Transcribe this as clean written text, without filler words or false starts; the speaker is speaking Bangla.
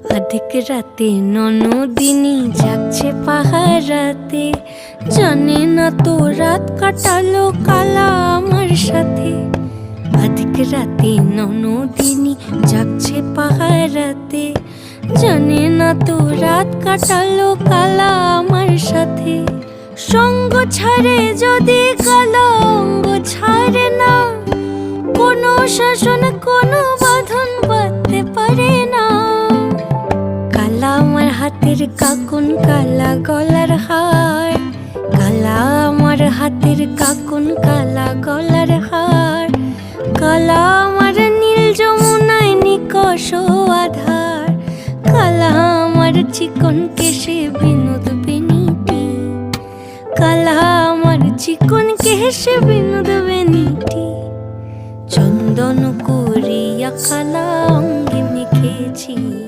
অধিক রাতে ননদিনী যাচ্ছে পাহারাতে, জানে না তো রাত কাটালো কালা আমার সাথে। অধিক রাতে ননদিনী যাচ্ছে পাহারাতে, জানে না তো রাত কাটালো কালা আমার সাথে। সঙ্গ ছাড়ে যদি কালা অঙ্গ ছাড়ে না, কোনো শাসন কোনো বাঁধন বাঁধতে পারে না। কালা আমার হাতের কাকুন কালা গলার হার, কালা আমার হাতের কাকুন কালা গলার হার। কালা আমার নীল যমুনায় নিকষ আধার, কালা আমার চিকন কেশে বিনোদ বেনিটি, কালা আমার চিকন কেশে বিনোদ বেনিটি। চন্দন করিয়া কালা অঙ্গে মেখেছি।